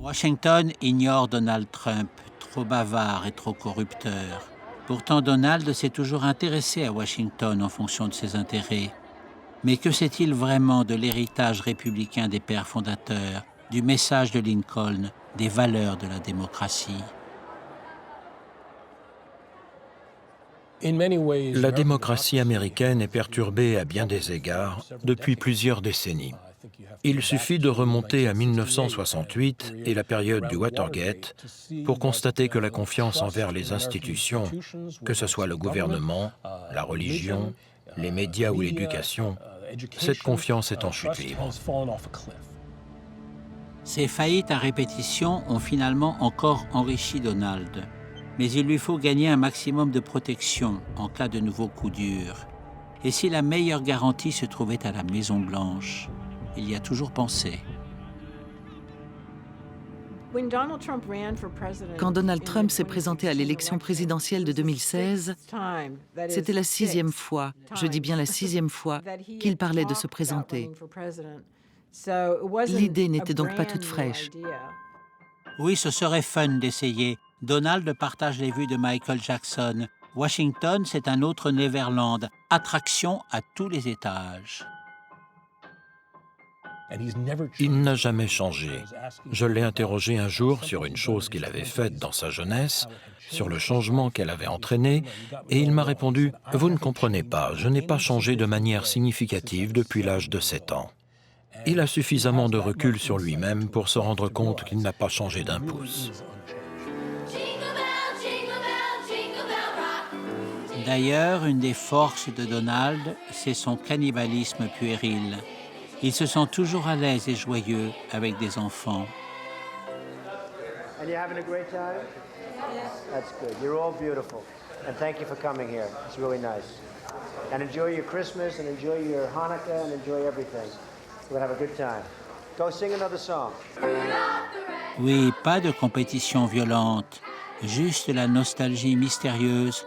Washington ignore Donald Trump, trop bavard et trop corrupteur. Pourtant, Donald s'est toujours intéressé à Washington en fonction de ses intérêts. Mais que sait-il vraiment de l'héritage républicain des pères fondateurs, du message de Lincoln, des valeurs de la démocratie? La démocratie américaine est perturbée à bien des égards depuis plusieurs décennies. Il suffit de remonter à 1968 et la période du Watergate pour constater que la confiance envers les institutions, que ce soit le gouvernement, la religion, les médias ou l'éducation, cette confiance est en chute libre. Ces faillites à répétition ont finalement encore enrichi Donald. Mais il lui faut gagner un maximum de protection en cas de nouveaux coups durs. Et si la meilleure garantie se trouvait à la Maison-Blanche? Il y a toujours pensé. Quand Donald Trump s'est présenté à l'élection présidentielle de 2016, c'était la 6e fois, je dis bien la 6e fois, qu'il parlait de se présenter. L'idée n'était donc pas toute fraîche. Oui, ce serait fun d'essayer. Donald partage les vues de Michael Jackson. Washington, c'est un autre Neverland. Attraction à tous les étages. Il n'a jamais changé. Je l'ai interrogé un jour sur une chose qu'il avait faite dans sa jeunesse, sur le changement qu'elle avait entraîné, et il m'a répondu « Vous ne comprenez pas, je n'ai pas changé de manière significative depuis l'âge de 7 ans. » Il a suffisamment de recul sur lui-même pour se rendre compte qu'il n'a pas changé d'un pouce. D'ailleurs, une des forces de Donald, c'est son cannibalisme puéril. Il se sent toujours à l'aise et joyeux avec des enfants. And you're having a great time? Yes. That's good. You're all beautiful. And thank you for coming here. It's really nice. And enjoy your Christmas and enjoy your Hanukkah and enjoy everything. We're gonna have a good time. Go sing another song. Oui, pas de compétition violente, juste la nostalgie mystérieuse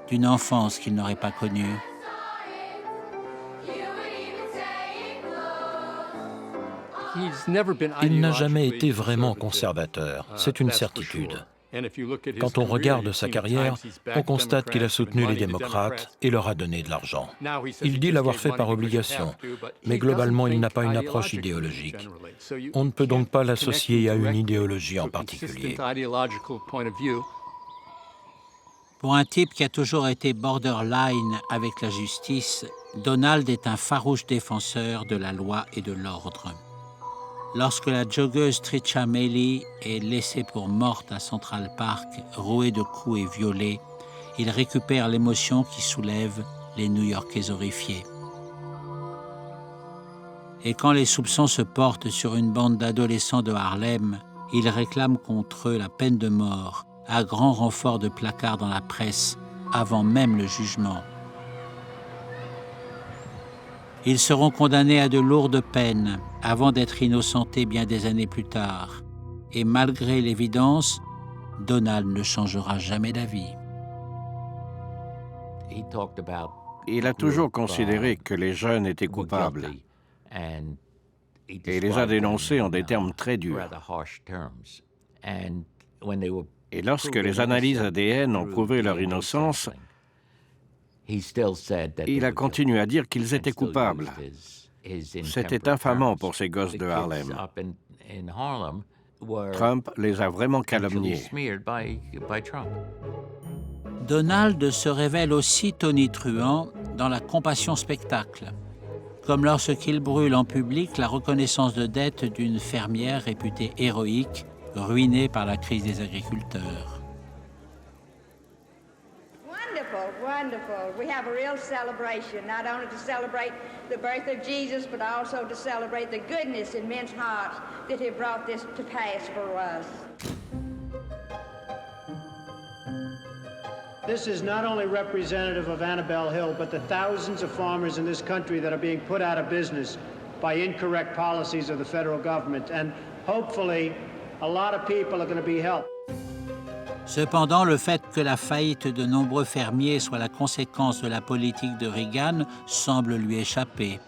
d'une enfance qu'il n'aurait pas connue. Il n'a jamais été vraiment conservateur, c'est une certitude. Quand on regarde sa carrière, on constate qu'il a soutenu les démocrates et leur a donné de l'argent. Il dit l'avoir fait par obligation, mais globalement, il n'a pas une approche idéologique. On ne peut donc pas l'associer à une idéologie en particulier. Pour un type qui a toujours été borderline avec la justice, Donald est un farouche défenseur de la loi et de l'ordre. Lorsque la joggeuse Trisha Meili est laissée pour morte à Central Park, rouée de coups et violée, il récupère l'émotion qui soulève les New-Yorkais horrifiés. Et quand les soupçons se portent sur une bande d'adolescents de Harlem, il réclame contre eux la peine de mort, à grand renfort de placards dans la presse, avant même le jugement. Ils seront condamnés à de lourdes peines avant d'être innocentés bien des années plus tard. Et malgré l'évidence, Donald ne changera jamais d'avis. Il a toujours considéré que les jeunes étaient coupables et les a dénoncés en des termes très durs. Et lorsque les analyses ADN ont prouvé leur innocence, il a continué à dire qu'ils étaient coupables. C'était infamant pour ces gosses de Harlem. Trump les a vraiment calomniés. Donald se révèle aussi tonitruant dans la compassion spectacle, comme lorsqu'il brûle en public la reconnaissance de dette d'une fermière réputée héroïque, ruinée par la crise des agriculteurs. Wonderful. We have a real celebration, not only to celebrate the birth of Jesus, but also to celebrate the goodness in men's hearts that have brought this to pass for us. This is not only representative of Annabelle Hill, but the thousands of farmers in this country that are being put out of business by incorrect policies of the federal government. And hopefully, a lot of people are going to be helped. Cependant, le fait que la faillite de nombreux fermiers soit la conséquence de la politique de Reagan semble lui échapper.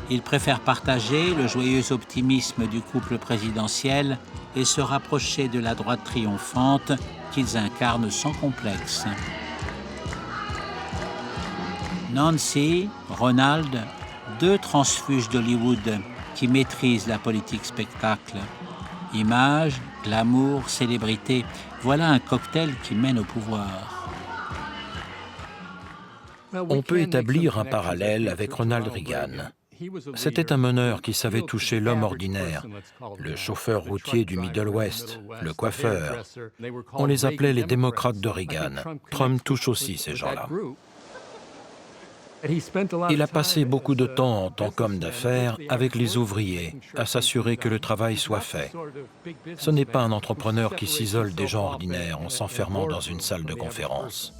Il préfère partager le joyeux optimisme du couple présidentiel et se rapprocher de la droite triomphante qu'ils incarnent sans complexe. Nancy, Ronald, deux transfuges d'Hollywood qui maîtrisent la politique spectacle. Image, glamour, célébrité, voilà un cocktail qui mène au pouvoir. On peut établir un parallèle avec Ronald Reagan. C'était un meneur qui savait toucher l'homme ordinaire, le chauffeur routier du Middle West, le coiffeur. On les appelait les démocrates de Reagan. Trump touche aussi ces gens-là. Il a passé beaucoup de temps en tant qu'homme d'affaires avec les ouvriers, à s'assurer que le travail soit fait. Ce n'est pas un entrepreneur qui s'isole des gens ordinaires en s'enfermant dans une salle de conférence.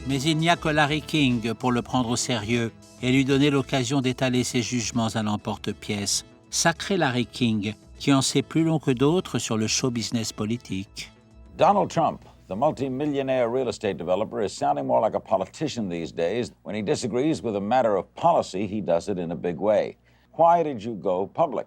Mais il n'y a que Larry King pour le prendre au sérieux et lui donner l'occasion d'étaler ses jugements à l'emporte-pièce. Sacré Larry King, qui en sait plus long que d'autres sur le show business politique. Donald Trump, the multi-millionaire real estate developer, is sounding more like a politician these days. When he disagrees with a matter of policy, he does it in a big way. Why did you go public?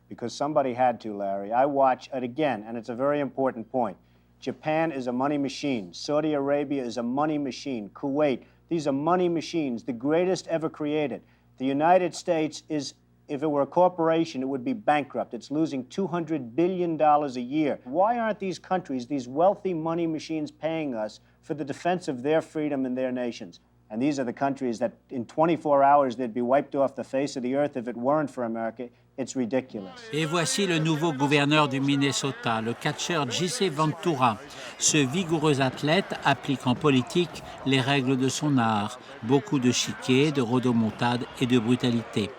Because somebody had to, Larry. I watch it again, and it's a very important point. Japan is a money machine. Saudi Arabia is a money machine. Kuwait, these are money machines, the greatest ever created. The United States is, if it were a corporation, it would be bankrupt. It's losing $200 billion a year. Why aren't these countries, these wealthy money machines, paying us for the defense of their freedom and their nations? And these are the countries that in 24 hours they'd be wiped off the face of the earth if it weren't for America. It's ridiculous. Et voici le nouveau gouverneur du Minnesota, le catcheur Jesse Ventura. Ce vigoureux athlète applique en politique les règles de son art. Beaucoup de chiquet, de rodomontade et de brutalité.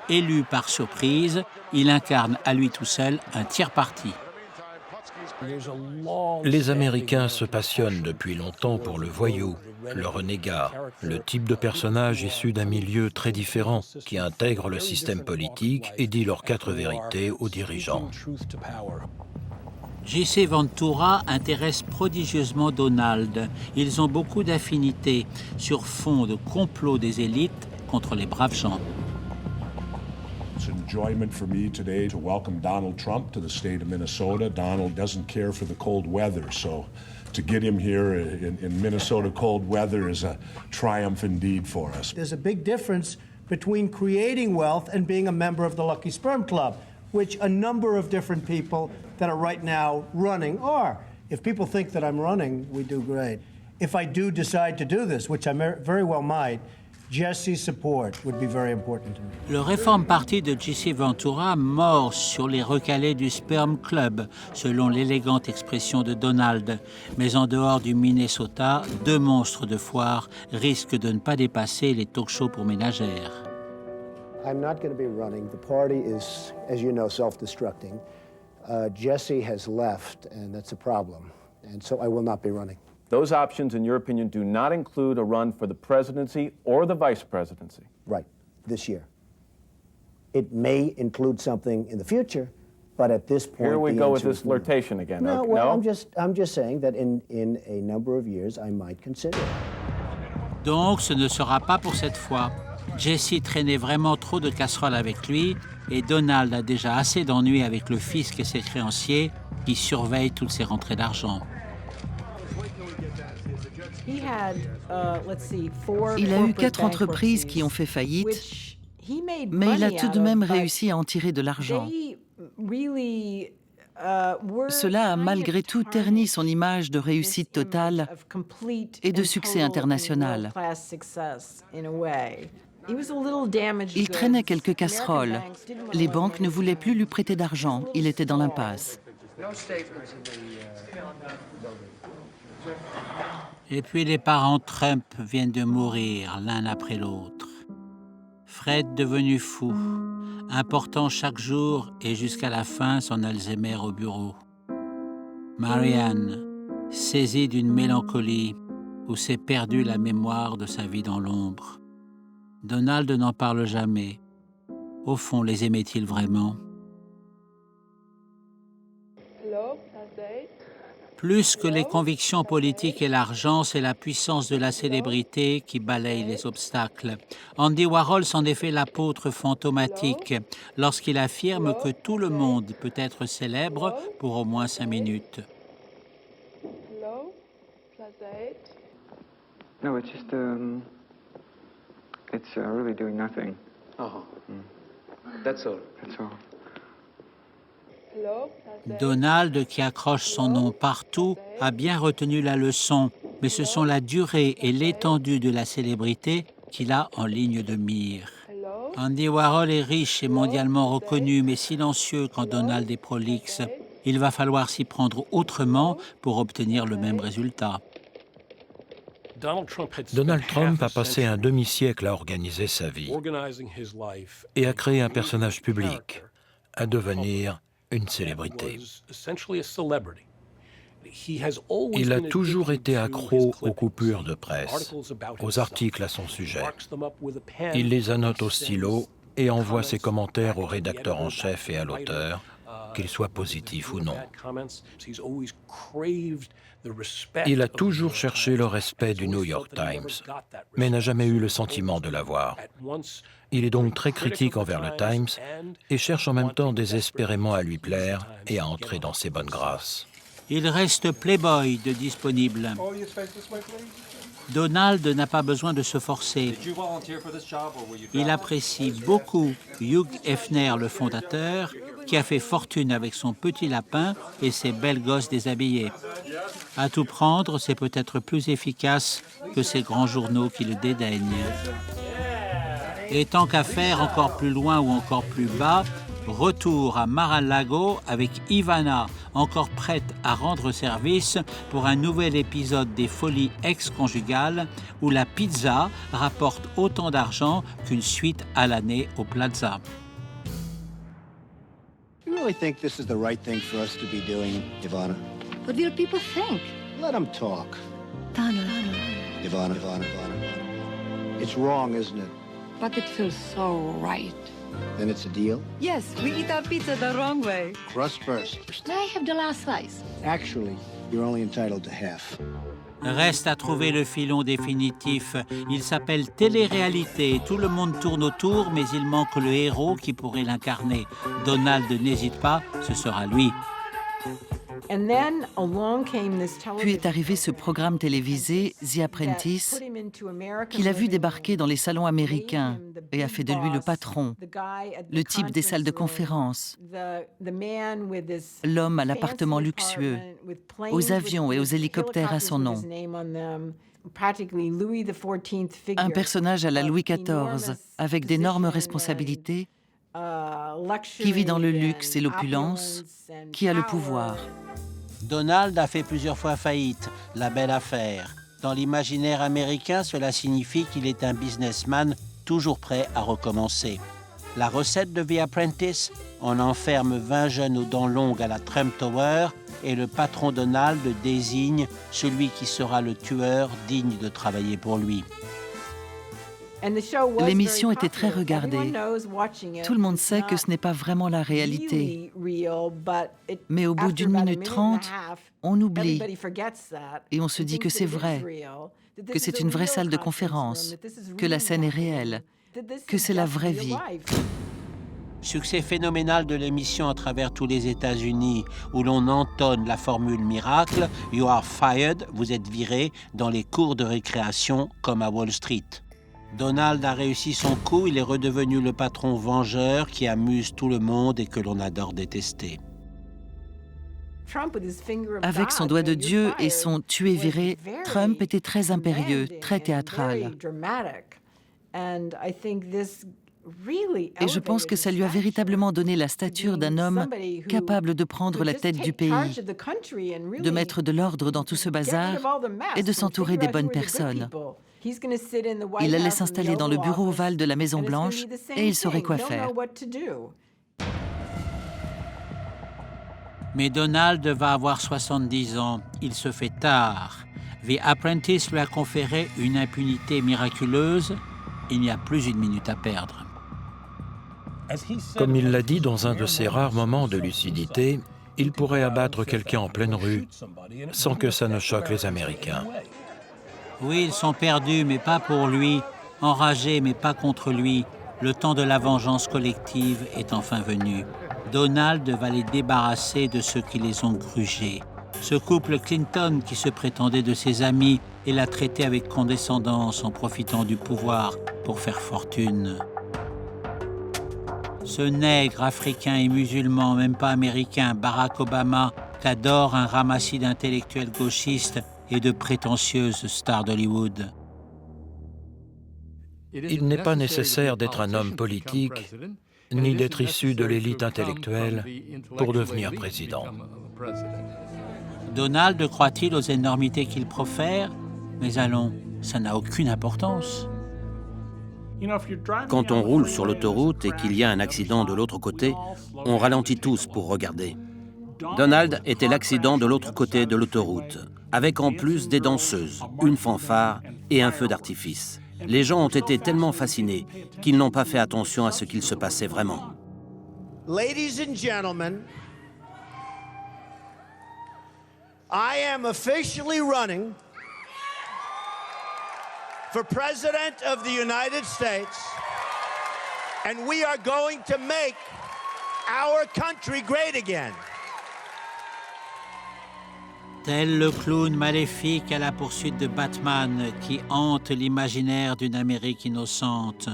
Élu par surprise, il incarne à lui tout seul un tiers-parti. Les Américains se passionnent depuis longtemps pour le voyou, le renégat, le type de personnage issu d'un milieu très différent qui intègre le système politique et dit leurs quatre vérités aux dirigeants. Jesse Ventura intéresse prodigieusement Donald. Ils ont beaucoup d'affinités sur fond de complot des élites contre les braves gens. It's an enjoyment for me today to welcome Donald Trump to the state of Minnesota. Donald doesn't care for the cold weather, so to get him here in Minnesota cold weather is a triumph indeed for us. There's a big difference between creating wealth and being a member of the Lucky Sperm Club, which a number of different people that are right now running are. If people think that I'm running, we do great. If I do decide to do this, which I very well might, Jesse's support would be very important to me. Le Reform Party de Jesse Ventura mord sur les recalés du Sperm Club, selon l'élégante expression de Donald. Mais en dehors du Minnesota, deux monstres de foire risquent de ne pas dépasser les talk-shows pour ménagères. I'm not going to be running. The party is, as you know, self-destructing. Jesse has left, and that's a problem. And so I will not be running. Those options, in your opinion, do not include a run for the presidency or the vice presidency. Right, this year. It may include something in the future, but at this point... Here we go with this flirtation again. No, okay, well, no? I'm just saying that in a number of years, I might consider it. Donc, ce ne sera pas pour cette fois. Jesse traînait vraiment trop de casseroles avec lui et Donald a déjà assez d'ennuis avec le fisc et ses créanciers qui surveillent toutes ses rentrées d'argent. Il a eu 4 entreprises qui ont fait faillite, mais il a tout de même réussi à en tirer de l'argent. Cela a malgré tout terni son image de réussite totale et de succès international. Il traînait quelques casseroles. Les banques ne voulaient plus lui prêter d'argent. Il était dans l'impasse. Et puis les parents Trump viennent de mourir l'un après l'autre. Fred devenu fou, important chaque jour et jusqu'à la fin son Alzheimer au bureau. Marianne, saisie d'une mélancolie où s'est perdue la mémoire de sa vie dans l'ombre. Donald n'en parle jamais. Au fond, les aimait-il vraiment? Plus que les convictions politiques et l'argent, c'est la puissance de la célébrité qui balaye les obstacles. Andy Warhol s'en est fait l'apôtre fantomatique lorsqu'il affirme que tout le monde peut être célèbre pour au moins 5 minutes. No, it's just it's really doing nothing. That's all. That's all. Donald, qui accroche son nom partout, a bien retenu la leçon, mais ce sont la durée et l'étendue de la célébrité qu'il a en ligne de mire. Andy Warhol est riche et mondialement reconnu, mais silencieux quand Donald est prolixe. Il va falloir s'y prendre autrement pour obtenir le même résultat. Donald Trump a passé un demi-siècle à organiser sa vie et à créer un personnage public, à devenir une célébrité. Il a toujours été accro aux coupures de presse, aux articles à son sujet. Il les annote au stylo et envoie ses commentaires au rédacteur en chef et à l'auteur, qu'ils soient positifs ou non. Il a toujours cherché le respect du New York Times, mais n'a jamais eu le sentiment de l'avoir. Il est donc très critique envers le Times et cherche en même temps désespérément à lui plaire et à entrer dans ses bonnes grâces. Il reste playboy de disponible. Donald n'a pas besoin de se forcer. Il apprécie beaucoup Hugh Hefner, le fondateur, qui a fait fortune avec son petit lapin et ses belles gosses déshabillées. À tout prendre, c'est peut-être plus efficace que ces grands journaux qui le dédaignent. Et tant qu'à faire encore plus loin ou encore plus bas, retour à Mar-a-Lago avec Ivana, encore prête à rendre service pour un nouvel épisode des Folies ex-conjugales où la pizza rapporte autant d'argent qu'une suite à l'année au Plaza. You really think this is the right thing for us to be doing, Ivana? What will people think? Let them talk. Donna. Ivana. It's wrong, isn't it? But it feels so right. Then it's a deal? Yes, we eat our pizza the wrong way. Crust first. May I have the last slice? Actually, you're only entitled to half. Reste à trouver le filon définitif. Il s'appelle Télé-réalité. Tout le monde tourne autour, mais il manque le héros qui pourrait l'incarner. Donald n'hésite pas, ce sera lui. Puis est arrivé ce programme télévisé, The Apprentice, qu'il a vu débarquer dans les salons américains et a fait de lui le patron, le type des salles de conférence, l'homme à l'appartement luxueux, aux avions et aux hélicoptères à son nom. Un personnage à la Louis XIV, avec d'énormes responsabilités, qui vit dans le luxe et l'opulence, qui a le pouvoir. Donald a fait plusieurs fois faillite, la belle affaire. Dans l'imaginaire américain, cela signifie qu'il est un businessman toujours prêt à recommencer. La recette de The Apprentice, on enferme 20 jeunes aux dents longues à la Trump Tower et le patron Donald désigne celui qui sera le tueur digne de travailler pour lui. L'émission était très regardée. Tout le monde sait que ce n'est pas vraiment la réalité. Mais au bout d'1 minute 30, on oublie et on se dit que c'est vrai, que c'est une vraie salle de conférence, que la scène est réelle, que c'est la vraie vie. Succès phénoménal de l'émission à travers tous les États-Unis, où l'on entonne la formule miracle « You are fired », vous êtes viré, dans les cours de récréation comme à Wall Street. Donald a réussi son coup, il est redevenu le patron vengeur qui amuse tout le monde et que l'on adore détester. Avec son doigt de Dieu et son « tu es viré », Trump était très impérieux, très théâtral. Et je pense que ça lui a véritablement donné la stature d'un homme capable de prendre la tête du pays, de mettre de l'ordre dans tout ce bazar et de s'entourer des bonnes personnes. Il allait s'installer dans le bureau ovale de la Maison-Blanche et il saurait quoi faire. Mais Donald va avoir 70 ans. Il se fait tard. The Apprentice lui a conféré une impunité miraculeuse. Il n'y a plus 1 minute à perdre. Comme il l'a dit dans un de ses rares moments de lucidité, il pourrait abattre quelqu'un en pleine rue sans que ça ne choque les Américains. Oui, ils sont perdus, mais pas pour lui. Enragés, mais pas contre lui. Le temps de la vengeance collective est enfin venu. Donald va les débarrasser de ceux qui les ont grugés. Ce couple Clinton, qui se prétendait de ses amis et l'a traité avec condescendance en profitant du pouvoir pour faire fortune. Ce nègre africain et musulman, même pas américain, Barack Obama, qu'adore un ramassis d'intellectuels gauchistes et de prétentieuses stars d'Hollywood. Il n'est pas nécessaire d'être un homme politique, ni d'être issu de l'élite intellectuelle pour devenir président. Donald croit-il aux énormités qu'il profère? Mais allons, ça n'a aucune importance. Quand on roule sur l'autoroute et qu'il y a un accident de l'autre côté, on ralentit tous pour regarder. Donald était l'accident de l'autre côté de l'autoroute, avec en plus des danseuses, une fanfare et un feu d'artifice. Les gens ont été tellement fascinés qu'ils n'ont pas fait attention à ce qu'il se passait vraiment. Ladies and gentlemen, I am officially running for President of the United States, and we are going to make our country great again. Tel le clown maléfique à la poursuite de Batman qui hante l'imaginaire d'une Amérique innocente,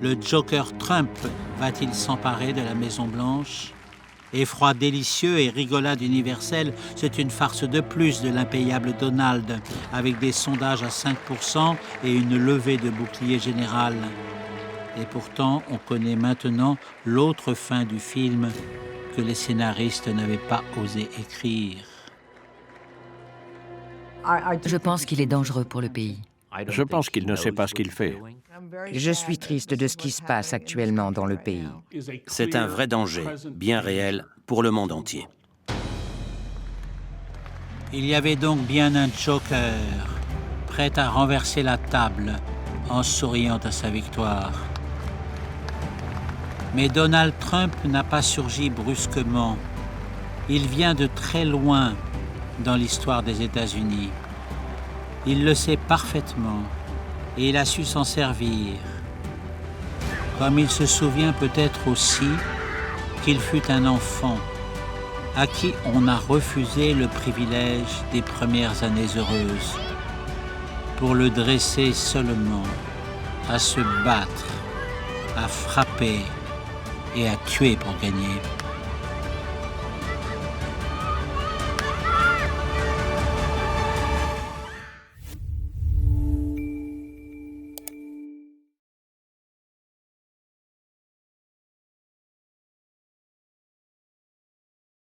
le Joker Trump va-t-il s'emparer de la Maison-Blanche? Effroi délicieux et rigolade universelle, c'est une farce de plus de l'impayable Donald, avec des sondages à 5% et une levée de bouclier général. Et pourtant, on connaît maintenant l'autre fin du film que les scénaristes n'avaient pas osé écrire. Je pense qu'il est dangereux pour le pays. Je pense qu'il ne sait pas ce qu'il fait. Je suis triste de ce qui se passe actuellement dans le pays. C'est un vrai danger, bien réel, pour le monde entier. Il y avait donc bien un Joker, prêt à renverser la table en souriant à sa victoire. Mais Donald Trump n'a pas surgi brusquement. Il vient de très loin dans l'histoire des États-Unis. Il le sait parfaitement et il a su s'en servir. Comme il se souvient peut-être aussi qu'il fut un enfant à qui on a refusé le privilège des premières années heureuses pour le dresser seulement à se battre, à frapper et à tuer pour gagner.